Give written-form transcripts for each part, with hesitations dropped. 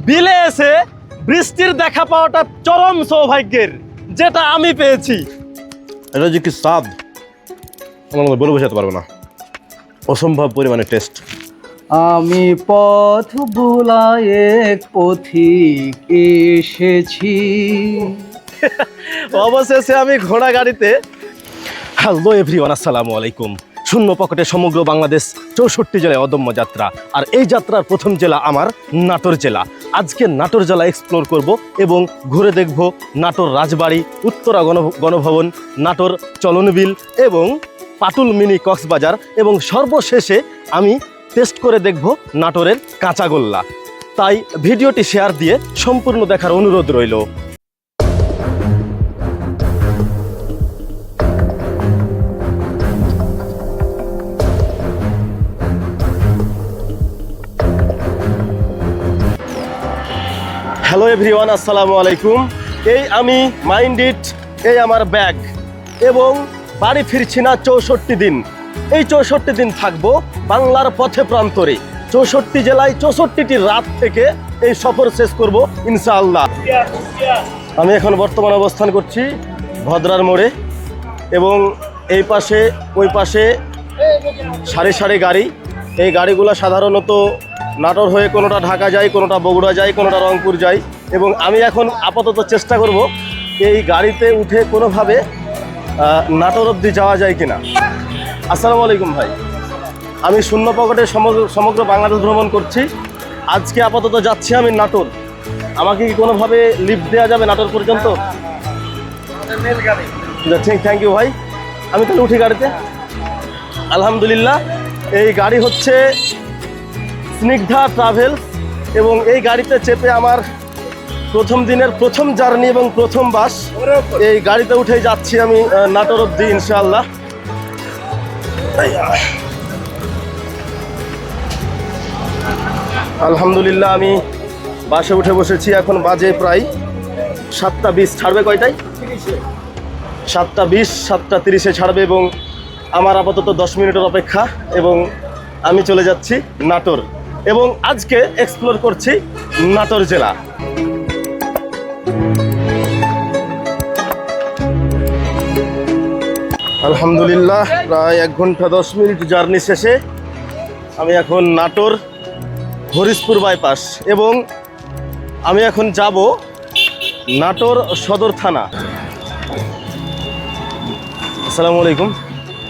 বিলে এসে বৃষ্টির দেখা পাওয়াটা চরম সৌভাগ্যের, যেটা আমি পেয়েছি। এটা যে কি স্বাদ আমার বলে বোঝাতে পারবো না, অসম্ভব পরিমাণে টেস্ট। আমি পথ ভুলায় এক পথিক এসেছি। অবশেষে আমি ঘোড়া গাড়িতে। হ্যালো এভরিওয়ান, আসসালামু আলাইকুম। শূন্য পকেটে সমগ্র বাংলাদেশ, 64 জেলায় অদম্য যাত্রা। আর এই যাত্রার প্রথম জেলা আমার নাটোর জেলা। আজকে নাটোর জেলা এক্সপ্লোর করব এবং ঘুরে দেখব নাটোর রাজবাড়ি, উত্তরা গণভবন, নাটোর চলনবিল এবং পাটুল মিনি কক্সবাজার, এবং সর্বশেষে আমি টেস্ট করে দেখব নাটোরের কাঁচাগোল্লা। তাই ভিডিওটি শেয়ার দিয়ে সম্পূর্ণ দেখার অনুরোধ রইল। হ্যালো এভরিওয়ান, আসসালামু আলাইকুম। এই আমি মাইন্ডিট, এই আমার ব্যাগ, এবং বাড়ি ফিরছি না 64 দিন। এই 64 দিন থাকবো বাংলার পথে প্রান্তরে, 64 জেলায় 64টি রাত থেকে এই সফর শেষ করব ইনশাআল্লাহ। আমি এখন বর্তমানে অবস্থান করছি ভদ্রার মোড়ে, এবং এই পাশে ওই পাশে সারি সারি গাড়ি। এই গাড়িগুলো সাধারণত নাটোর হয়ে কোনোটা ঢাকা যায়, কোনোটা বগুড়া যায়, কোনোটা রংপুর যায়, এবং আমি এখন আপাতত চেষ্টা করব এই গাড়িতে উঠে কোনোভাবে নাটোর অবধি যাওয়া যায় কিনা। আসসালামু আলাইকুম ভাই, আমি শূন্য পকেটে সমগ্র বাংলাদেশ ভ্রমণ করছি। আজকে আপাতত যাচ্ছি আমি নাটোর। আমাকে কি কোনোভাবে লিফট দেওয়া যাবে নাটোর পর্যন্ত? ঠিক, থ্যাংক ইউ ভাই। আমি তাহলে উঠি গাড়িতে। আলহামদুলিল্লাহ, এই গাড়ি হচ্ছে স্নিগ্ধা ট্রাভেলস, এবং এই গাড়িতে চেপে আমার প্রথম দিনের প্রথম জার্নি এবং প্রথম বাস। এই গাড়িতে উঠেই যাচ্ছি আমি নাটোর অবধি ইনশাআল্লাহ। আলহামদুলিল্লাহ, আমি বাসে উঠে বসেছি। এখন বাজে প্রায় 7:20। ছাড়বে কয়টায়? 7:20, 7:30 ছাড়বে, এবং আমার আপাতত 10 মিনিটের অপেক্ষা, এবং আমি চলে যাচ্ছি নাটোর, এবং আজকে এক্সপ্লোর করছি নাটোর জেলা। আলহামদুলিল্লাহ, প্রায় 1 ঘন্টা 10 মিনিট জার্নি শেষে আমি এখন নাটোর হরিশপুর বাইপাস, এবং আমি এখন যাব নাটোর সদর থানা। আসসালামু আলাইকুম,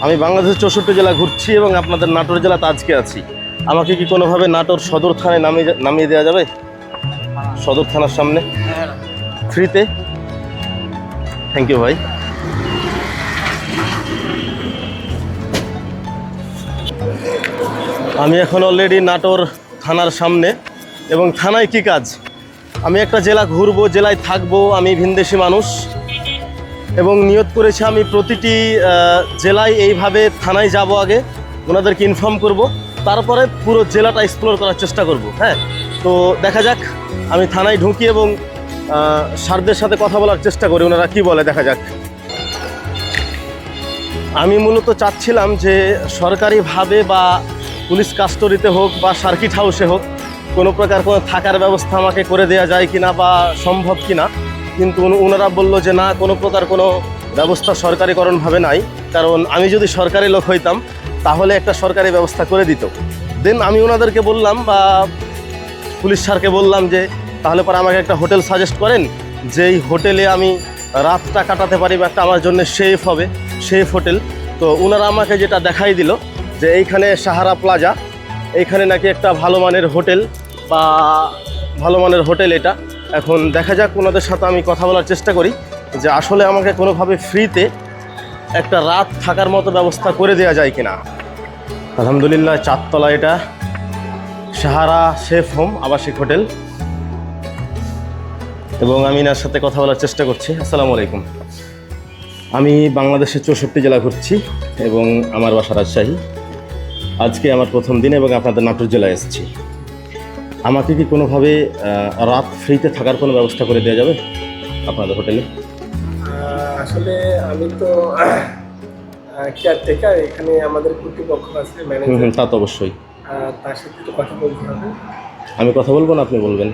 আমি বাংলাদেশের 64 জেলা ঘুরছি এবং আপনাদের নাটোর জেলাতে আজকে আছি। আমাকে কি কোনোভাবে নাটোর সদর থানায় নামিয়ে দেওয়া যাবে? সদর থানার সামনে ফ্রিতে? থ্যাংক ইউ ভাই। আমি এখন অলরেডি নাটোর থানার সামনে, এবং থানায় কি কাজ? আমি একটা জেলা ঘুরবো, জেলায় থাকবো। আমি ভিনদেশি মানুষ, এবং নিয়ত করেছি আমি প্রতিটি জেলায় এইভাবে থানায় যাব, আগে ওনাদেরকে ইনফর্ম করব, তারপরে পুরো জেলাটা এক্সপ্লোর করার চেষ্টা করব। হ্যাঁ, তো দেখা যাক। আমি থানায় ঢুকি এবং স্যারদের সাথে কথা বলার চেষ্টা করি, ওনারা কি বলে দেখা যাক। আমি মূলত চাচ্ছিলাম যে সরকারিভাবে বা পুলিশ কাস্টডিতে হোক বা সার্কিট হাউসে হোক, কোনো প্রকার কোনো থাকার ব্যবস্থা আমাকে করে দেওয়া যায় কিনা বা সম্ভব কিনা, কিন্তু ওনারা বললো যে না, কোনো প্রকার কোনো ব্যবস্থা সরকারিকরণভাবে নাই। কারণ আমি যদি সরকারি লোক হইতাম তাহলে একটা সরকারি ব্যবস্থা করে দিত। দেন আমি ওনাদেরকে বললাম, বা পুলিশ স্যারকে বললাম যে তাহলে পরে আমাকে একটা হোটেল সাজেস্ট করেন, যেই হোটেলে আমি রাতটা কাটাতে পারি বা একটা আমার জন্য সেফ হবে, সেফ হোটেল। তো ওনারা আমাকে যেটা দেখাই দিল যে এইখানে সাহারা প্লাজা, এইখানে নাকি একটা ভালো মানের হোটেল বা ভালো মানের হোটেল এটা। এখন দেখা যাক, ওনাদের সাথে আমি কথা বলার চেষ্টা করি যে আসলে আমাকে কোনোভাবে ফ্রিতে একটা রাত থাকার মতো ব্যবস্থা করে দেওয়া যায় কিনা। আলহামদুলিল্লাহ, 4 তলা এটা সাহারা সেফ হোম আবাসিক হোটেল, এবং আমি এনার সাথে কথা বলার চেষ্টা করছি। আসসালামু আলাইকুম, আমি বাংলাদেশের 64 জেলা ঘুরছি এবং আমার বাসা রাজশাহী। আজকে আমার প্রথম দিন এবং আপনাদের নাটোর জেলায় এসেছি। আমাকে কি কোনোভাবে রাত ফ্রিতে থাকার কোনো ব্যবস্থা করে দেওয়া যাবে আপনাদের হোটেলে? আসলে আমি তো কেয়ারটেকার, এখানে আমাদের কর্তৃপক্ষ আছে, ম্যানেজার। তা তো অবশ্যই। তার সাথে তো কথা বলতে হবে। আমি কথা বলবো না, আপনি বলবেন?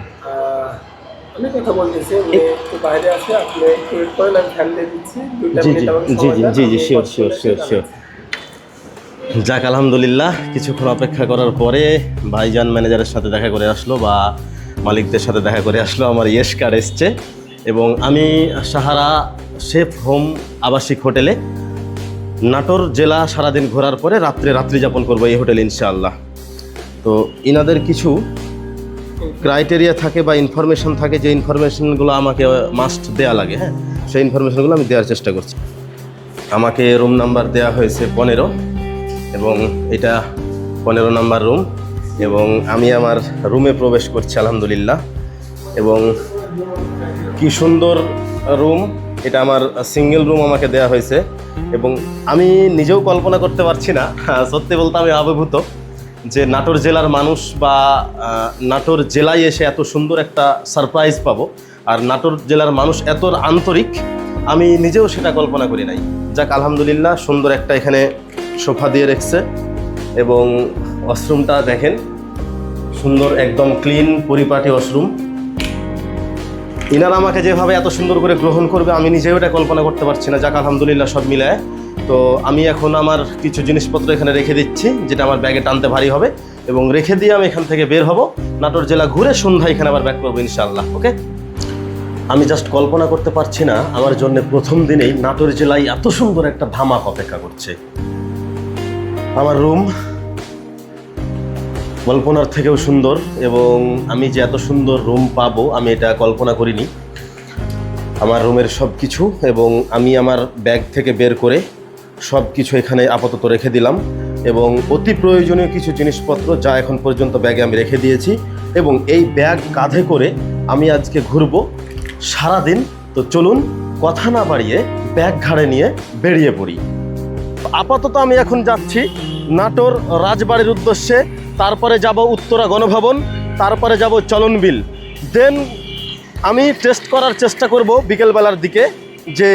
আমি কথা বলতেছি, উনি একটু বাইরে আছে, আপনি একটু ওয়েট করেন, আমি ফ্যান দিয়ে দিচ্ছি। 2টা জি মিনিট আমাকে সময় দেন, জি আমি শিওর কথা শিওর বলে শিওর শিওর। জানাচ্ছি। যাক আলহামদুলিল্লাহ, কিছুক্ষণ অপেক্ষা করার পরে ভাইজান ম্যানেজারের সাথে দেখা করে আসলো বা মালিকদের সাথে দেখা করে আসলো, আমার ইয়েস কার্ড এসছে এবং আমি সাহারা শেফ হোম আবাসিক হোটেলে নাটোর জেলা সারাদিন ঘোরার পরে রাত্রি যাপন করবো এই হোটেলে ইনশাআল্লাহ। তো ইনাদের কিছু ক্রাইটেরিয়া থাকে বা ইনফরমেশন থাকে, যে ইনফরমেশনগুলো আমাকে মাস্ট দেয়া লাগে, হ্যাঁ সেই ইনফরমেশনগুলো আমি দেওয়ার চেষ্টা করছি। আমাকে রুম নাম্বার দেওয়া হয়েছে 15 এবং এটা 15 নাম্বার রুম এবং আমি আমার রুমে প্রবেশ করছি আলহামদুলিল্লাহ। এবং কি সুন্দর রুম, এটা আমার সিঙ্গেল রুম আমাকে দেওয়া হয়েছে এবং আমি নিজেও কল্পনা করতে পারছি না, সত্যি বলতে আমি আবির্ভূত যে নাটোর জেলার মানুষ বা নাটোর জেলায় এসে এত সুন্দর একটা সারপ্রাইজ পাবো, আর নাটোর জেলার মানুষ এত আন্তরিক আমি নিজেও সেটা কল্পনা করি নাই। যাক আলহামদুলিল্লাহ, সুন্দর একটা এখানে সোফা দিয়ে রেখেছে এবং ওয়াশরুমটা দেখেন সুন্দর, একদম ক্লিন পরিপাটি ওয়াশরুম। ইনারা আমাকে যেভাবে এত সুন্দর করে গ্রহণ করবে আমি নিজেও এটা কল্পনা করতে পারছি না। যাক আলহামদুলিল্লাহ, সব মিলায়। তো আমি এখন আমার কিছু জিনিসপত্র এখানে রেখে দিচ্ছি, যেটা আমার ব্যাগে টানতে ভারী হবে, এবং রেখে দিয়ে আমি এখান থেকে বের হব, নাটোর জেলা ঘুরে সন্ধ্যায় এখানে আবার ব্যাক করবো ইনশাআল্লাহ। ওকে, আমি জাস্ট কল্পনা করতে পারছি না আমার জন্য প্রথম দিনেই নাটোর জেলায় এত সুন্দর একটা ধামাক অপেক্ষা করছে। আমার রুম কল্পনার থেকেও সুন্দর এবং আমি যে এত সুন্দর রুম পাবো আমি এটা কল্পনা করিনি। আমার রুমের সব কিছু এবং আমি আমার ব্যাগ থেকে বের করে সব কিছু এখানে আপাতত রেখে দিলাম এবং অতি প্রয়োজনীয় কিছু জিনিসপত্র যা এখন পর্যন্ত ব্যাগে আমি রেখে দিয়েছি এবং এই ব্যাগ কাঁধে করে আমি আজকে ঘুরবো সারাদিন। তো চলুন কথা না বাড়িয়ে ব্যাগ ঘাড়ে নিয়ে বেরিয়ে পড়ি। আপাতত আমি এখন যাচ্ছি নাটোর রাজবাড়ির উদ্দেশ্যে, তারপরে যাব উত্তরা গণভবন, তারপরে যাব চলনবিল। দেন আমি টেস্ট করার চেষ্টা করব বিকেলবেলার দিকে যে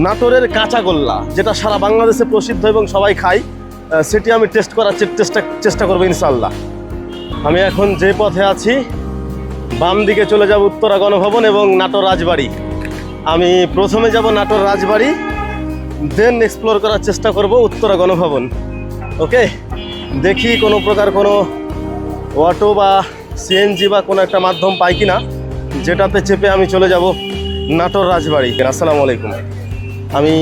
নাটোরের কাঁচাগোল্লা, যেটা সারা বাংলাদেশে প্রসিদ্ধ এবং সবাই খায়, সেটি আমি টেস্ট করার চেষ্টা করবো ইনশাআল্লাহ। আমি এখন যে পথে আছি বাম দিকে চলে যাব উত্তরা গণভবন এবং নাটোর রাজবাড়ি। আমি প্রথমে যাব নাটোর রাজবাড়ি, দেন এক্সপ্লোর করার চেষ্টা করব উত্তরা গণভবন। ওকে, দেখি কোনো প্রকার কোনো অটো বা সিএনজি বা কোনো একটা মাধ্যম পাই কিনা যেটাতে চেপে আমি চলে যাব নাটোর রাজবাড়ি। আসসালামু আলাইকুম। আমি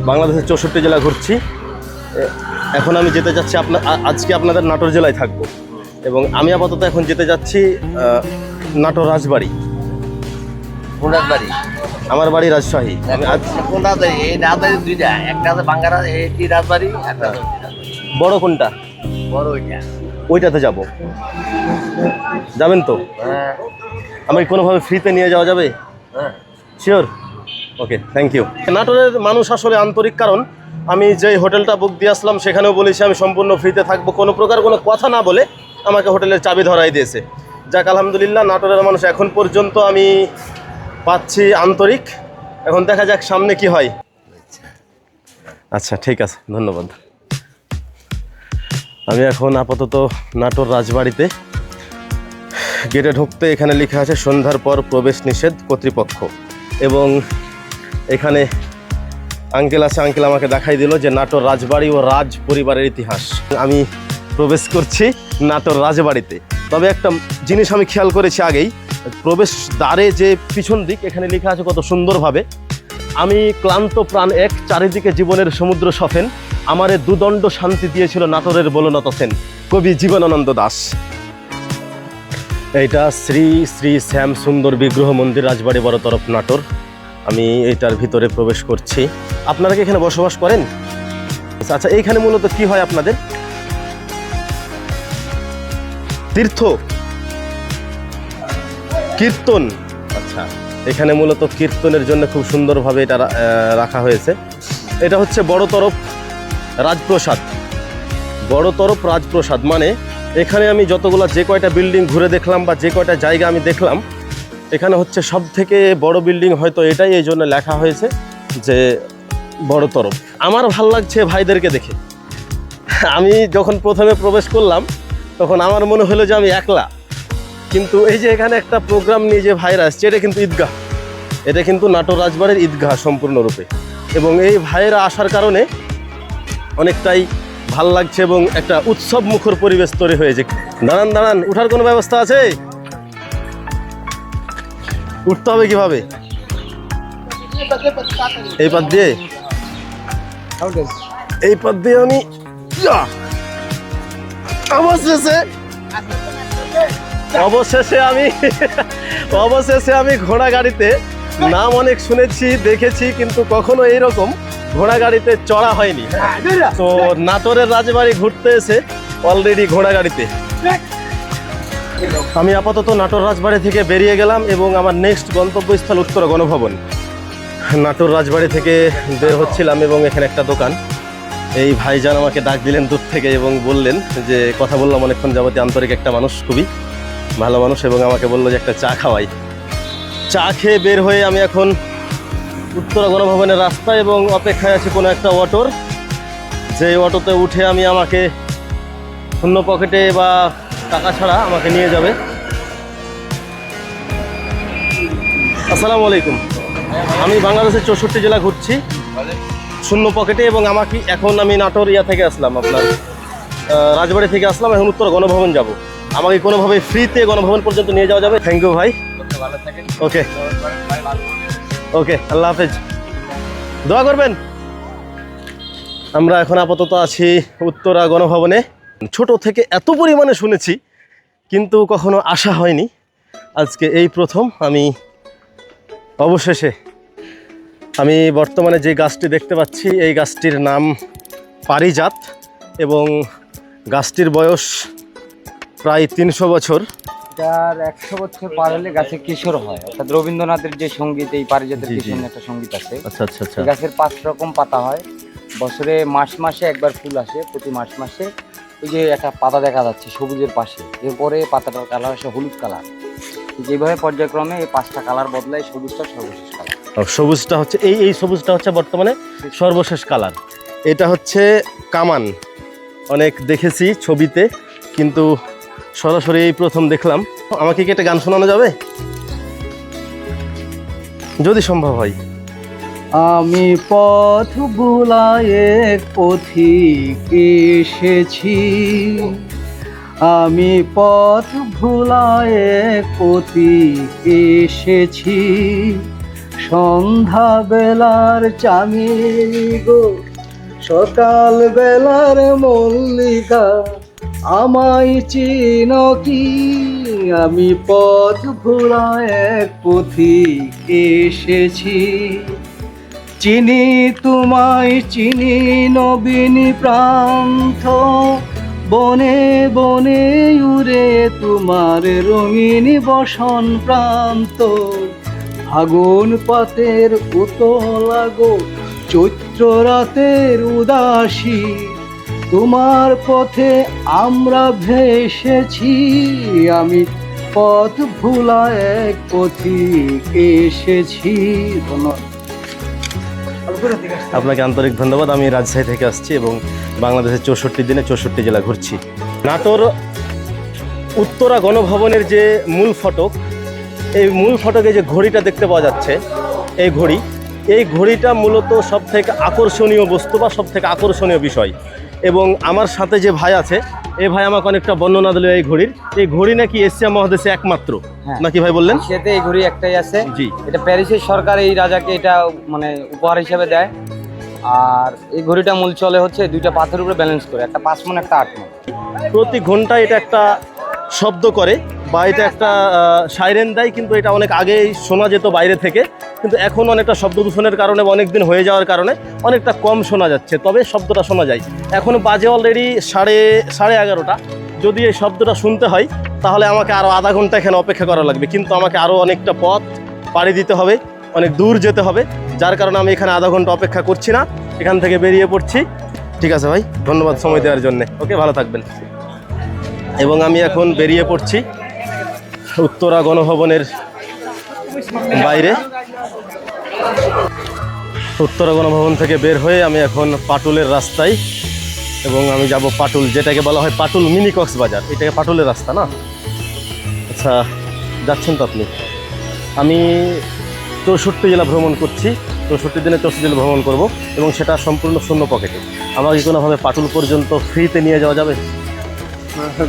বাংলাদেশের 64 জেলা ঘুরছি। এখন আমি যেতে যাচ্ছি আজকে আপনাদের নাটোর জেলায় থাকবো এবং আমি আপাতত এখন যেতে যাচ্ছি নাটোর রাজবাড়ি। কোন রাজবাড়ি? আমার বাড়ি রাজশাহী। আমি আজ কোন রাজবাড়ি? এই রাজবাড়ি দুইটা, একটা আছে বাঙ্গারা এই রাজবাড়ি, একটা বড় কোনটা? বড় ওইটা। ওইটাতে যাব, যাবেন তো? হ্যাঁ আমাকে কোনোভাবে ফ্রিতে নিয়ে যাওয়া যাবে? হ্যাঁ শিওর, ওকে, থ্যাংক ইউ। নাটোরের মানুষ আসলে আন্তরিক, কারণ আমি যেই হোটেলটা বুক দিয়ে আসলাম সেখানেও বলেছি আমি সম্পূর্ণ ফ্রিতে থাকবো, কোনো প্রকার কোনো কথা না বলে আমাকে হোটেলের চাবি ধরাই দিয়েছে। যাক আলহামদুলিল্লাহ, নাটোরের মানুষ এখন পর্যন্ত আমি পাচ্ছি আন্তরিক। এখন দেখা যাক সামনে কি হয়। আচ্ছা ঠিক আছে, ধন্যবাদ। আমি এখন আপাতত নাটোর রাজবাড়িতে। গেটে ঢুকতে এখানে লেখা আছে সন্ধ্যার পর প্রবেশ নিষেধ কর্তৃপক্ষ, এবং এখানে আঙ্কেল আছে, আঙ্কেল আমাকে দেখাই দিল যে নাটোর রাজবাড়ি ও রাজ পরিবারের ইতিহাস। আমি প্রবেশ করছি নাটোর রাজবাড়িতে। তবে একটা জিনিস আমি খেয়াল করেছি আগেই, প্রবেশ দ্বারে যে পিছন দিক এখানে লেখা আছে কত সুন্দরভাবে, আমি ক্লান্ত প্রাণ এক, চারিদিকে জীবনের সমুদ্র সফেন, আমারে দুদণ্ড শান্তি দিয়েছিল নাটোরের বলনত সেন, কবি জীবনানন্দ দাস। এইটা শ্রী শ্রী শ্যাম সুন্দর বিগ্রহ মন্দির, রাজবাড়ি বড় তরফ নাটোর। আমি এইটার ভিতরে প্রবেশ করছি। আপনারা কি এখানে বসবাস করেন? আচ্ছা, এইখানে মূলত কি হয় আপনাদের? তীর্থ, কীর্তন। আচ্ছা, এখানে মূলত কীর্তনের জন্য খুব সুন্দরভাবে এটা রাখা হয়েছে। এটা হচ্ছে বড় তরফ রাজপ্রসাদ। বড় তরফ রাজপ্রসাদ মানে এখানে আমি যতগুলো যে কয়টা বিল্ডিং ঘুরে দেখলাম বা যে কয়টা জায়গা আমি দেখলাম, এখানে হচ্ছে সব থেকে বড় বিল্ডিং হয়তো এটাই, এই জন্য লেখা হয়েছে যে বড় তরফ। আমার ভাল লাগছে ভাইদেরকে দেখে। আমি যখন প্রথমে প্রবেশ করলাম তখন আমার মনে হলো যে আমি একলা, কিন্তু এই যে এখানে একটা প্রোগ্রাম নিয়ে যে ভাইরা আসছে, এটা কিন্তু ঈদগাহ, এটা কিন্তু নাটোর রাজবাড়ির ঈদগাহ সম্পূর্ণরূপে। এবং এই ভাইয়েরা আসার কারণে অনেকটাই ভাল লাগছে এবং একটা উৎসব মুখর পরিবেশ তৈরি হয়েছে। দাঁড়ান দাঁড়ান, উঠার কোনো ব্যবস্থা আছে? উঠতে হবে কিভাবে? এই পথ দিয়ে, এই পথ দিয়ে আমি অবশেষে আমি ঘোড়া গাড়িতে নাম অনেক শুনেছি, দেখেছি, কিন্তু কখনো এইরকম ঘোড়া গাড়িতে চড়া হয়নি। তো নাটোরের রাজবাড়ি ঘুরতে এসে অলরেডি ঘোড়া গাড়িতে আমি আপাতত নাটোর রাজবাড়ি থেকে বেরিয়ে গেলাম এবং আমার নেক্সট গন্তব্যস্থল উত্তরা গণভবন। নাটোর রাজবাড়ি থেকে বের হচ্ছিলাম এবং এখানে একটা দোকান, এই ভাইজান আমাকে ডাক দিলেন দূর থেকে এবং বললেন যে কথা বললাম অনেকক্ষণ যাবতীয়, আন্তরিক একটা মানুষ, খুবই ভালো মানুষ, এবং আমাকে বললো যে একটা চা খাওয়াই। চা খেয়ে বের হয়ে আমি এখন উত্তরা গণভবনের রাস্তা এবং অপেক্ষায় আছি কোনো একটা অটোর, যে অটোতে উঠে আমি আমাকে শূন্য পকেটে বা টাকা ছাড়া আমাকে নিয়ে যাবে। আসসালামু আলাইকুম, আমি বাংলাদেশের 64 জেলা ঘুরছি শূন্য পকেটে, এবং আমাকে এখন আমি নাটোর থেকে আসলাম, আপনার রাজবাড়ি থেকে আসলাম, এখন উত্তরা গণভবন যাব। আমাকে কোনোভাবে ফ্রিতে গণভবন পর্যন্ত নিয়ে যাওয়া যাবে? থ্যাংক ইউ ভাই। ওকে ওকে, আল্লাহ হাফেজ, দোয়া করবেন। আমরা এখন আপাতত আছি উত্তরা গণভবনে। ছোট থেকে এত পরিমাণে শুনেছি কিন্তু কখনো আসা হয়নি, আজকে এই প্রথম। আমি অবশেষে আমি বর্তমানে যে গাছটি দেখতে পাচ্ছি, এই গাছটির নাম পারিজাত এবং গাছটির বয়স প্রায় 300 বছর। এটার 100 বছর পার হলে গাছে কিশোর হয়, অর্থাৎ রবীন্দ্রনাথের যে সঙ্গীত, এই পারিজাতের জি, জি। কিশোর একটা সঙ্গীত আছে। আচ্ছা আচ্ছা আচ্ছা। এই গাছের 5 রকম পাতা হয়, বছরে মাসে একবার ফুল আসে, প্রতি মাসে। এই যে একটা পাতা দেখা যাচ্ছে সবুজের পাশে, এরপরে পাতাটার কালার আসে হলুদ কালার। যেভাবে পর্যায়ক্রমে এই 5টা কালার বদলায়, সবুজটা সর্বশেষ কালার। সবুজটা হচ্ছে এই সবুজটা হচ্ছে বর্তমানে সর্বশেষ কালার। এটা হচ্ছে কামান, অনেক দেখেছি ছবিতে কিন্তু সরাসরি এই প্রথম দেখলাম। আমাকে কি একটা গান শোনানো যাবে যদি সম্ভব হয়? আমি পথ ভুলায় এক পথিক এসেছি, আমি পথ ভুলায় এক পথিক এসেছি, সন্ধ্যা বেলার চামেলি গো, সকাল বেলার মল্লিকা, আমায় চিনো কি? আমি পথ ভুলায় এক পথিক এসেছি, চিনি তোমায় চিনি নবীনী প্রান্ত, বনে বনে উড়ে তোমার রঙিন বসন প্রান্ত, ফাগুন পাতের উতলাগো, চৈত্র রাতের উদাসী, তোমার পথে আমরা ভেসেছি, আমি পথ ভুলা এক পথিক এসেছি। আপনাকে আন্তরিক ধন্যবাদ। আমি রাজশাহী থেকে আসছি এবং বাংলাদেশের 64 দিনে 64 জেলা ঘুরছি। নাটোর উত্তরা গণভবনের যে মূল ফটক, এই মূল ফটকে যে ঘড়িটা দেখতে পাওয়া যাচ্ছে, এই ঘড়িটা মূলত সব থেকে আকর্ষণীয় বস্তু বা সব থেকে আকর্ষণীয় বিষয়। এবং আমার সাথে যে ভাই আছে, এই ভাই আমাকে অনেকটা বর্ণনা দিল এই ঘড়ি নাকি এশিয়া মহাদেশে একমাত্র, নাকি ভাই বললেন? সেতে এই ঘড়ি একটাই আছে। জি। এটা প্যারিসের সরকার এই রাজাকে এটা মানে উপহার হিসেবে দেয়। আর এই ঘড়িটা মূল চলে হচ্ছে 2টা পাথরের উপরে ব্যালেন্স করে, একটা 5 মণ একটা 8 মণ। প্রতি ঘন্টায় এটা একটা শব্দ করে বা এটা একটা সাইরেন দেয়, কিন্তু এটা অনেক আগেই শোনা যেত বাইরে থেকে, কিন্তু এখন অনেকটা শব্দ দূষণের কারণে অনেক দিন হয়ে যাওয়ার কারণে অনেকটা কম শোনা যাচ্ছে, তবে শব্দটা শোনা যায়। এখন বাজে অলরেডি সাড়ে 11:30। যদি এই শব্দটা শুনতে হয় তাহলে আমাকে আরও আধা ঘন্টা এখানে অপেক্ষা করা লাগবে, কিন্তু আমাকে আরও অনেকটা পথ পাড়ি দিতে হবে, অনেক দূর যেতে হবে, যার কারণে আমি এখানে আধা ঘন্টা অপেক্ষা করছি না, এখান থেকে বেরিয়ে পড়ছি। ঠিক আছে ভাই, ধন্যবাদ সময় দেওয়ার জন্যে। ওকে, ভালো থাকবেন। এবং আমি এখন বেরিয়ে পড়ছি উত্তরা গণভবনের বাইরে। উত্তরা গণভবন থেকে বের হয়ে আমি এখন পাটুলের রাস্তায়, এবং আমি যাব পাটুল, যেটাকে বলা হয় পাটুল মিনি কক্সবাজার। এটাকে পাটুলের রাস্তা না? আচ্ছা, যাচ্ছেন তো আপনি? আমি 64 জেলা ভ্রমণ করছি, 64 দিনে 64 জেলা ভ্রমণ করব এবং সেটা সম্পূর্ণ শূন্য পকেটে। আমাকে কোনোভাবে পাটুল পর্যন্ত ফ্রিতে নিয়ে যাওয়া যাবে?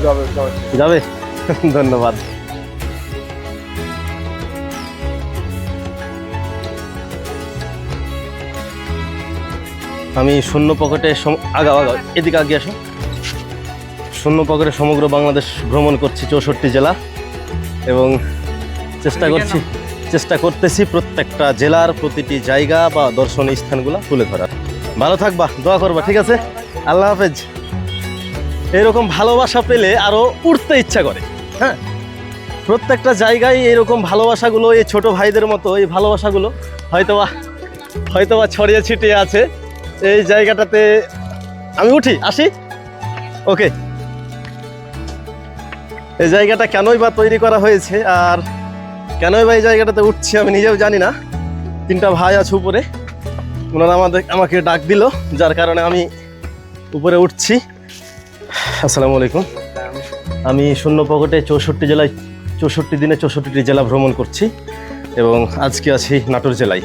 যাবে যাবে। যাবে। ধন্যবাদ। আমি শূন্য পকেটে আগাও এদিকে আগে আসো। শূন্য পকেটে সমগ্র বাংলাদেশ ভ্রমণ করছি, 64 জেলা, এবং চেষ্টা করতেছি প্রত্যেকটা জেলার প্রতিটি জায়গা বা দর্শনীয় স্থানগুলো তুলে ধরার। ভালো থাকবা, দোয়া করবা, ঠিক আছে? আল্লাহ হাফেজ। এরকম ভালোবাসা পেলে আরও উঠতে ইচ্ছা করে। হ্যাঁ, প্রত্যেকটা জায়গায় এরকম ভালোবাসাগুলো, এই ছোট ভাইদের মতো এই ভালোবাসাগুলো হয়তোবা ছড়িয়ে ছিটিয়ে আছে এই জায়গাটাতে। আমি উঠি, আসি। ওকে, এই জায়গাটা কেনই বা তৈরি করা হয়েছে আর কেনই বা এই জায়গাটাতে উঠছি আমি নিজেও জানি না। 3টা ভাই আছে উপরে, ওনারা আমাকে ডাক দিল, যার কারণে আমি উপরে উঠছি। আসসালামু আলাইকুম। আমি শূন্য পকেটে 64 জেলায় 64 দিনে 64টি জেলা ভ্রমণ করছি এবং আজকে আছি নাটোর জেলায়।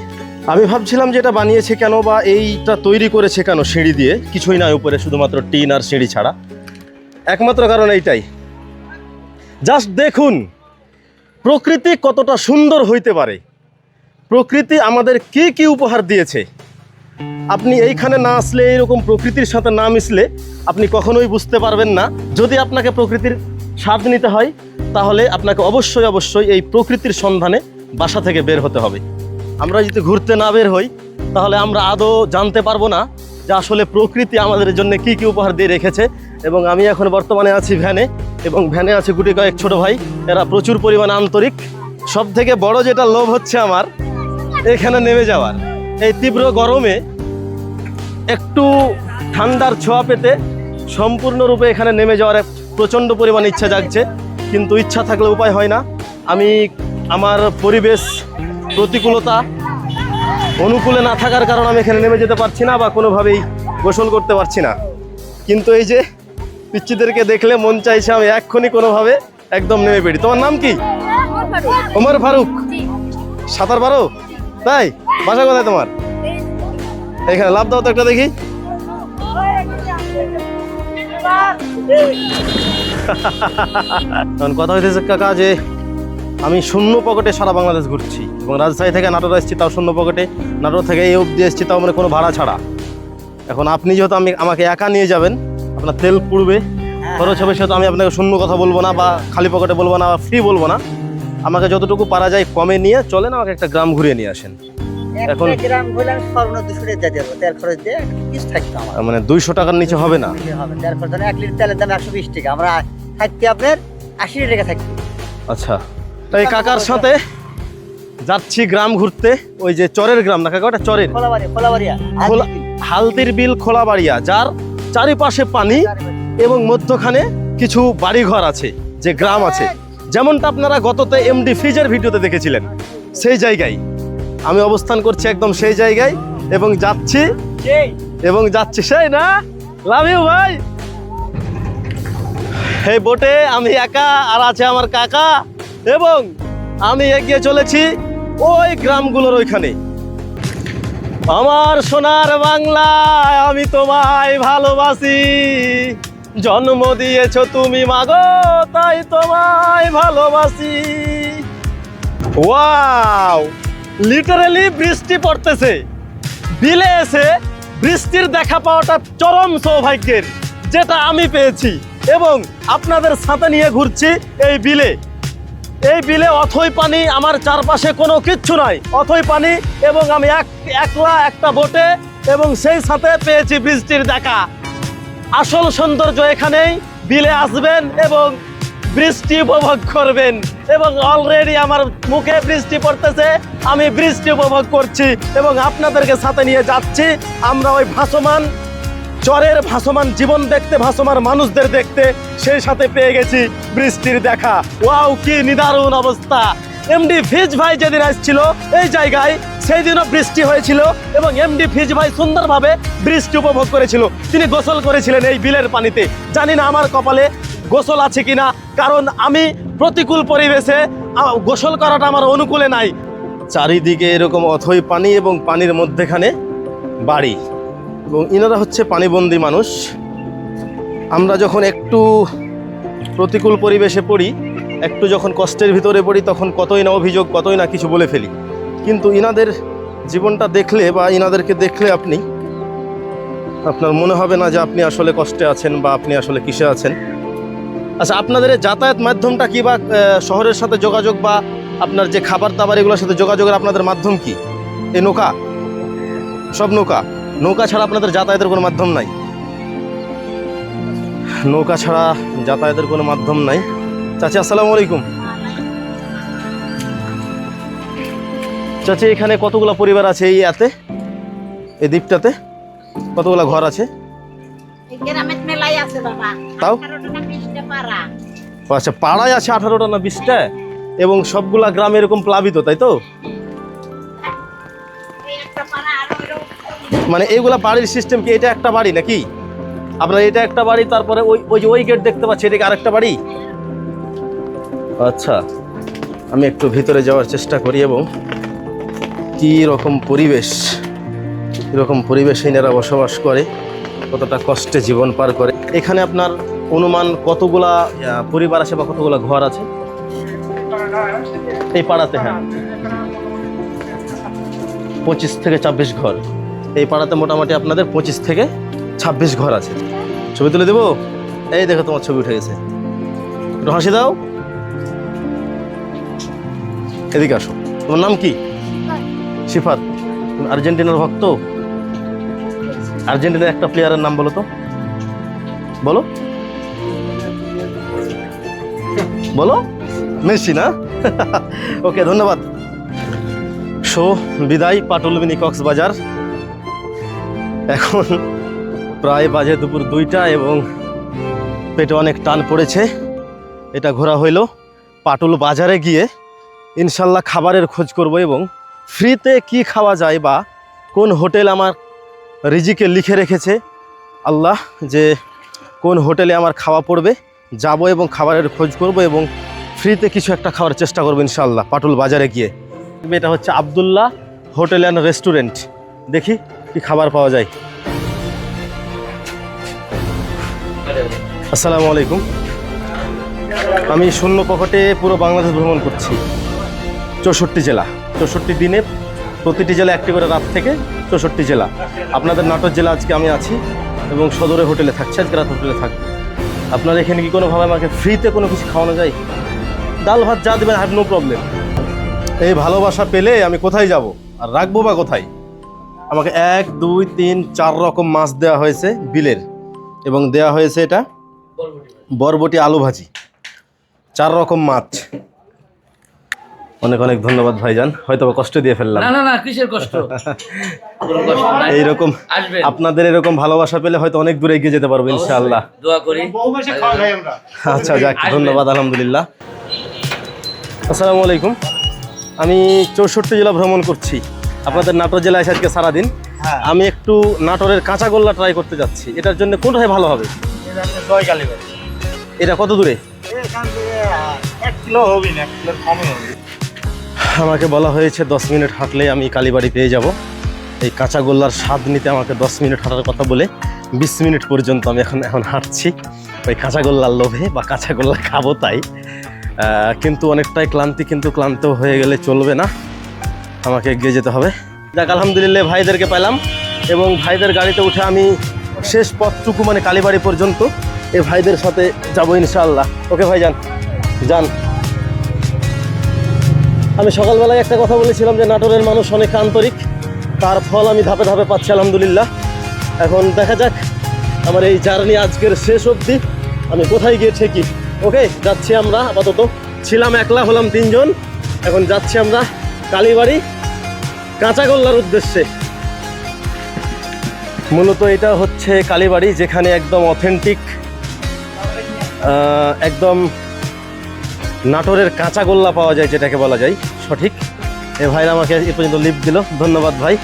আমি ভাবছিলাম যে এটা বানিয়েছে কেন বা এইটা তৈরি করেছে কেন সিঁড়ি দিয়ে, কিছুই নয় উপরে, শুধুমাত্র টিন আর সিঁড়ি ছাড়া। একমাত্র কারণ এইটাই, জাস্ট দেখুন প্রকৃতি কতটা সুন্দর হইতে পারে, প্রকৃতি আমাদের কি কি উপহার দিয়েছে। আপনি এইখানে না আসলে, এইরকম প্রকৃতির সাথে না মিশলে আপনি কখনোই বুঝতে পারবেন না। যদি আপনাকে প্রকৃতির স্বাদ নিতে হয় তাহলে আপনাকে অবশ্যই এই প্রকৃতির সন্ধানে বাসা থেকে বের হতে হবে। আমরা যদি ঘুরতে না বের হই তাহলে আমরা আদৌ জানতে পারবো না যে আসলে প্রকৃতি আমাদের জন্য কি কি উপহার দিয়ে রেখেছে। এবং আমি এখন বর্তমানে আছি ভ্যানে, এবং ভ্যানে আছে গুটি কয়েক ছোট ভাই, এরা প্রচুর পরিমাণে আন্তরিক। সব থেকে বড় যেটা লোভ হচ্ছে আমার এখানে নেমে যাওয়ার। এই তীব্র গরমে একটু ঠান্ডার ছোঁয়া পেতে সম্পূর্ণরূপে এখানে নেমে যাওয়ার এক প্রচণ্ড পরিমাণ ইচ্ছা জাগছে, কিন্তু ইচ্ছা থাকলে উপায় হয় না। আমি আমার পরিবেশ প্রতিকূলতা অনুকূলে না থাকার কারণে আমি এখানে নেমে যেতে পারছি না বা কোনোভাবেই গোসল করতে পারছি না। কিন্তু এই যে পিচ্চিদেরকে দেখলে মন চাইছে আমি এক্ষুনি কোনোভাবে একদম নেমে পড়ি। তোমার নাম কি? ওমর ফারুক। সাঁতার পারো? তাই? বাসা কোথায় তোমার? এখানে লাভ দাও তো একটা দেখি। কারণ কথা হইতেছে কাকা যে আমি শূন্য পকেটে সারা বাংলাদেশ ঘুরছি এবং রাজশাহী থেকে নাটোর এসেছি তাও শূন্য পকেটে, নাটোর থেকে এই অবধি এসেছি তাও মানে কোনো ভাড়া ছাড়া। এখন আপনি যেহেতু আমাকে একা নিয়ে যাবেন, আপনার তেল পুড়বে, খরচ হবে, সেহেতু আমি আপনাকে শূন্য কথা বলবো না বা খালি পকেটে বলবো না বা ফ্রি বলবো না। আমাকে যতটুকু পারা যায় কমে নিয়ে চলেন, আমাকে একটা গ্রাম ঘুরিয়ে নিয়ে আসেন। এখন গ্রাম ঘুরলাম সর্বনিম্ন 200 টাকা দিয়ে দেবো, তেল খরচ দিয়ে কিছু থাকতো আমার। মানে 200 টাকার নিচে হবে না? হবে, তেল খরচ 1 লিটার তেলের দাম 120 টাকা, আমরা থাকতে আপনার 80 টাকা থাকতো। আচ্ছা, তাই কাকার সাথে যাচ্ছি গ্রাম ঘুরতে। ওই যে চরের গ্রাম না কাকা, ওটা চরের খোলাবাড়িয়া হালদির বিল খোলাবাড়িয়া, যার চারিপাশে পানি এবং মধ্যখানে কিছু বাড়িঘর আছে, যে গ্রাম আছে, যেমনটা আপনারা গততে এমডি ফ্রিজের ভিডিওতে দেখেছিলেন। সেই জায়গায় আমি অবস্থান করছি, একদম সেই জায়গায়, এবং যাচ্ছি সেই না, লাভ ইউ ভাই। এই বোটে আমি একা, আর আছে আমার কাকা, এবং আমি এগিয়ে চলেছি ওই গ্রামগুলোর ওইখানে। আমার সোনার বাংলায় আমি তোমায় ভালোবাসি, জন্ম দিয়েছো তুমি মাগো তাই তোমায় ভালোবাসি। ওয়াও, লিটারালি বৃষ্টি পড়তেছে। বিলে এসে বৃষ্টির দেখা পাওয়াটা চরম সৌভাগ্যের, যেটা আমি পেয়েছি, এবং আপনাদের সাথে নিয়ে ঘুরছি এই বিলে। এই বিলে অথই পানি, আমার চারপাশে কোনো কিচ্ছু নাই, অথই পানি, এবং আমি একলা একটা বোটে, এবং সেই সাথে পেয়েছি বৃষ্টির দেখা। আসল সৌন্দর্য এখানেই। বিলে আসবেন এবং বৃষ্টি উপভোগ করবেন, এবং অলরেডি আমার মুখে বৃষ্টি পড়তেছে, আমি বৃষ্টি উপভোগ করছি এবং আপনাদেরকে সাথে নিয়ে যাচ্ছি। আমরা ওই ভাসমান চরের ভাসমান জীবন দেখতে, ভাসমান মানুষদের দেখতে, সেই সাথে পেয়ে গেছি বৃষ্টির দেখা। ওয়াও, কি নিদারুণ অবস্থা। এমডি ফিজ ভাই যেদিন আসছিল এই জায়গায়, সেই দিনও বৃষ্টি হয়েছিল এবং এমডি ফিজ ভাই সুন্দরভাবে বৃষ্টি উপভোগ করেছিল। তিনি গোসল করেছিলেন এই বিলের পানিতে। জানি না আমার কপালে গোসল আছে কিনা, কারণ আমি প্রতিকূল পরিবেশে গোসল করাটা আমার অনুকূলে নাই। চারিদিকে এরকম অথই পানি এবং পানির মধ্যেখানে বাড়ি, এবং ইনারা হচ্ছে পানিবন্দী মানুষ। আমরা যখন একটু প্রতিকূল পরিবেশে পড়ি, একটু যখন কষ্টের ভিতরে পড়ি, তখন কতই না অভিযোগ, কতই না কিছু বলে ফেলি। কিন্তু ইনাদের জীবনটা দেখলে বা ইনাদেরকে দেখলে আপনার মনে হবে না যে আপনি আসলে কষ্টে আছেন বা আপনি আসলে কিসে আছেন। আচ্ছা, আপনাদের এই যাতায়াত মাধ্যমটা কি, বা শহরের সাথে যোগাযোগ বা আপনার যে খাবার দাবার এগুলোর সাথে যোগাযোগের আপনাদের মাধ্যম কি? এই নৌকা, সব নৌকা? নৌকা ছাড়া আপনাদের যাতায়াতের কোনো মাধ্যম নাই? নৌকা ছাড়া যাতায়াতের কোনো মাধ্যম নাই। চাচি আসসালামু আলাইকুম। চাচি, এখানে কতগুলো পরিবার আছে এই এই দ্বীপটাতে? কতগুলো ঘর আছে? তাও আচ্ছা, পাড়ায় আছে 18টা না 20টা, এবং সবগুলা গ্রাম এরকম প্লাবিত, তাই তো? মানে এইগুলা বাড়ির সিস্টেম কি? এটা একটা বাড়ি নাকি আপনার? এটা একটা বাড়ি, তারপরে ওই গেট দেখতে পাচ্ছি, এটা কি আরেকটা বাড়ি? আচ্ছা, আমি একটু ভিতরে যাওয়ার চেষ্টা করি এবং কি রকম পরিবেশ, এরকম পরিবেশে এনারা বসবাস করে, কতটা কষ্টে জীবন পার করে। এখানে আপনার অনুমান কতগুলা পরিবার আছে বা কতগুলা ঘর আছে এই পাড়াতে? হ্যাঁ, 25 থেকে 26 ঘর এই পাড়াতে মোটামুটি আপনাদের 25 থেকে 26 ঘর আছে। ছবি তুলে দেবো? এই দেখো, তোমার ছবি উঠে গেছে, একটু হাসি দাও। এদিকে আসো। তোমার নাম কি? সিফাত। তুমি আর্জেন্টিনার ভক্ত? আর্জেন্টিনার একটা প্লেয়ারের নাম বলো তো, বলো বলো। মেসি না? ওকে, ধন্যবাদ। বিদায় পাটুল মিনি কক্সবাজার। এখন প্রায় বাজে দুপুর 2টা এবং পেটে অনেক টান পড়েছে। এটা ঘোরা হইল পাটুল বাজারে গিয়ে ইনশাল্লাহ খাবারের খোঁজ করব এবং ফ্রিতে কি খাওয়া যায় বা কোন হোটেল আমার রিজিকে লিখে রেখেছে আল্লাহ যে কোন হোটেলে আমার খাওয়া পড়বে, যাব এবং খাবারের খোঁজ করব এবং ফ্রিতে কিছু একটা খাওয়ার চেষ্টা করবো ইনশাল্লাহ পাটুল বাজারে গিয়ে। এটা হচ্ছে আবদুল্লাহ হোটেল অ্যান্ড রেস্টুরেন্ট। দেখি কি খাবার পাওয়া যায়। আসসালামু আলাইকুম। আমি শূন্য পকেটে পুরো বাংলাদেশ ভ্রমণ করছি, 64 জেলা, 64 দিনে প্রতিটি জেলা একটি করে রাত থেকে 64 জেলা। আপনাদের নাটোর জেলা আজকে আমি আছি এবং সদরে হোটেলে থাকছি, আজকে রাত হোটেলে থাকবো। আপনার এখানে কি কোনোভাবে আমাকে ফ্রিতে কোনো কিছু খাওয়ানো যায়? ডাল ভাত যা দেবেন, হ্যাভ নো প্রবলেম। এই ভালোবাসা পেলে আমি কোথায় যাব আর রাখবো বা কোথায়? আমাকে 1, 2, 3, 4 রকম মাছ দেওয়া হয়েছে বিলের, এবং দেওয়া হয়েছে এটা বরবটি আলু ভাজি, 4 রকম মাছ। অনেক অনেক ধন্যবাদ ভাইজান, হয়তো কষ্ট দিয়ে ফেললাম। না না না, কিসের কষ্ট? এইরকম আপনাদের এরকম ভালোবাসা পেলে হয়তো অনেক দূরে এগিয়ে যেতে পারবো ইনশাআল্লাহ। দোয়া করি। আচ্ছা, যাক, ধন্যবাদ, আলহামদুলিল্লাহ। আসসালামু আলাইকুম। আমি 64 জেলা ভ্রমণ করছি, আপনাদের নাটোর জেলায় আজকে সারাদিন। আমি একটু নাটোরের কাঁচাগোল্লা ট্রাই করতে যাচ্ছি। এটার জন্য কোনটাই ভালো হবে? এটা কত দূরে? আমাকে বলা হয়েছে 10 মিনিট হাঁটলেই আমি কালীবাড়ি পেয়ে যাব। এই কাঁচাগোল্লার স্বাদ নিতে আমাকে 10 মিনিট হাঁটার কথা বলে 20 মিনিট পর্যন্ত আমি এখন হাঁটছি ওই কাঁচাগোল্লার লোভে, বা কাঁচাগোল্লা খাবো তাই। কিন্তু অনেকটাই ক্লান্তি, কিন্তু ক্লান্ত হয়ে গেলে চলবে না, আমাকে এগিয়ে যেতে হবে। যাক, আলহামদুলিল্লাহ ভাইদেরকে পেলাম এবং ভাইদের গাড়িতে উঠে আমি শেষ পথটুকু মানে কালীবাড়ি পর্যন্ত এই ভাইদের সাথে যাবো ইনশাআল্লাহ। ওকে ভাইজান, যান। আমি সকালবেলায় একটা কথা বলেছিলাম যে নাটোরের মানুষ অনেক আন্তরিক, তার ফল আমি ধাপে ধাপে পাচ্ছি আলহামদুলিল্লাহ। এখন দেখা যাক আমার এই জার্নি আজকের শেষ অবধি আমি কোথায় গিয়ে ঠেকি। ওকে, যাচ্ছি আমরা। আপাতত ছিলাম একলা, হলাম 3 জন। এখন যাচ্ছি আমরা কালীবাড়ি কাঁচাগোল্লার উদ্দেশ্যে। মূলত এটা হচ্ছে কালীবাড়ি, যেখানে একদম অথেন্টিক, একদম নাটোরের কাঁচাগোল্লা পাওয়া যায়, যেটাকে বলা যায় সঠিক। এ ভাইরা আমাকে এ পর্যন্ত লিফট দিল, ধন্যবাদ ভাই।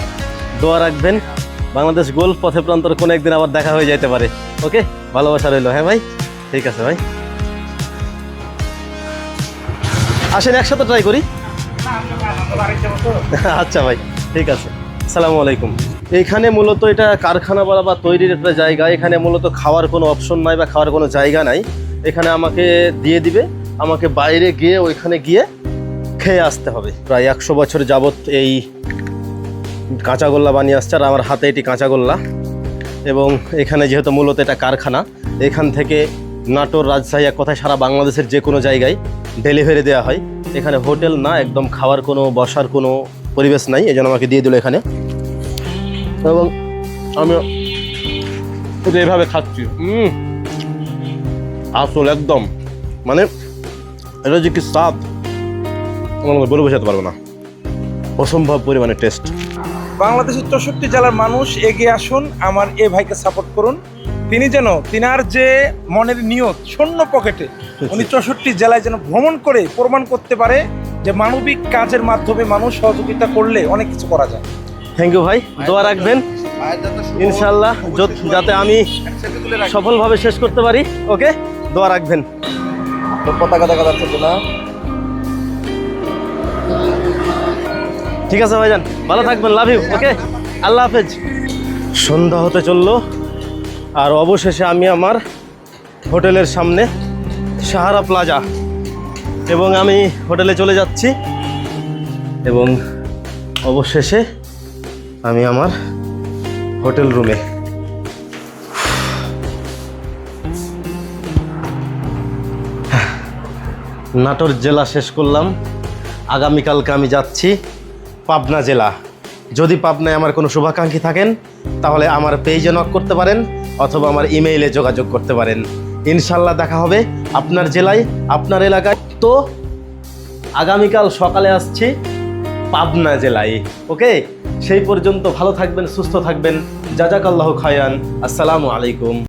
দোয়া রাখবেন, বাংলাদেশ গোল পথে প্রান্তর কোনো একদিন আবার দেখা হয়ে যেতে পারে। ওকে, ভালোবাসা রইল। হ্যাঁ ভাই, ঠিক আছে ভাই। আসেন একসাথে ট্রাই করি। আচ্ছা ভাই, ঠিক আছে। আসসালামু আলাইকুম। এইখানে মূলত এটা কারখানা বলা বা তৈরির একটা জায়গা। এখানে মূলত খাওয়ার কোনো অপশন নাই বা খাওয়ার কোনো জায়গা নাই। এখানে আমাকে দিয়ে দিবে, আমাকে বাইরে গিয়ে ওইখানে গিয়ে খেয়ে আসতে হবে। প্রায় 100 বছর যাবৎ এই কাঁচাগোল্লা বানিয়ে আসছে, আর আমার হাতে এটি কাঁচাগোল্লা। এবং এখানে যেহেতু মূলত এটা কারখানা, এখান থেকে নাটোর, রাজশাহী, এক কথায় সারা বাংলাদেশের যে কোনো জায়গায় ডেলিভারি দেওয়া হয়। এখানে হোটেল না, একদম খাওয়ার কোনো বসার কোনো পরিবেশ নাই, এই জন্য আমাকে দিয়ে দিল এখানে। এবং আমি এইভাবে খাচ্ছি, আসল একদম, মানে এটা যে কি স্বাদ আমার বলে বোঝাতে পারবো না, অসম্ভব পরিমাণে টেস্ট। বাংলাদেশের 64 জেলার মানুষ এগিয়ে আসুন, আমার এ ভাইকে সাপোর্ট করুন। তিনি যেন তিনার যে মনের নিয়ত শূন্য পকেটে উনি 64 জেলায় যেন ভ্রমণ করে প্রমাণ করতে পারে যে মানবিক কাজের মাধ্যমে মানুষ সহযোগিতা করলে অনেক কিছু করা যায়। থ্যাংক ইউ ভাই, দোয়া রাখবেন ইনশাল্লাহ যাতে আমি সফলভাবে শেষ করতে পারি। ওকে, দোয়া রাখবেন। পতাকা দেখা যাচ্ছে তো না? ঠিক আছে ভাইজান, ভালো থাকবেন, লাভ ইউ। ওকে, আল্লাহ হাফেজ। সন্ধ্যা হতে চললো, আর অবশেষে আমি আমার হোটেলের সামনে, সাহারা প্লাজা, এবং আমি হোটেলে চলে যাচ্ছি। এবং অবশেষে আমি আমার হোটেল রুমে। নাটোর জেলা শেষ করলাম। আগামীকালকে আমি যাচ্ছি পাবনা জেলা। যদি পাবনায় আমার কোনো শুভাকাঙ্ক্ষী থাকেন তাহলে আমার পেজে নক করতে পারেন অথবা আমার ইমেইলে যোগাযোগ করতে পারেন। ইনশাল্লাহ দেখা হবে আপনার জেলায়, আপনার এলাকায়। তো আগামীকাল সকালে আসছি পাবনা জেলায়। ওকে, সেই পর্যন্ত ভালো থাকবেন, সুস্থ থাকবেন। জাজাকাল্লাহু খায়রান। আসসালামু আলাইকুম।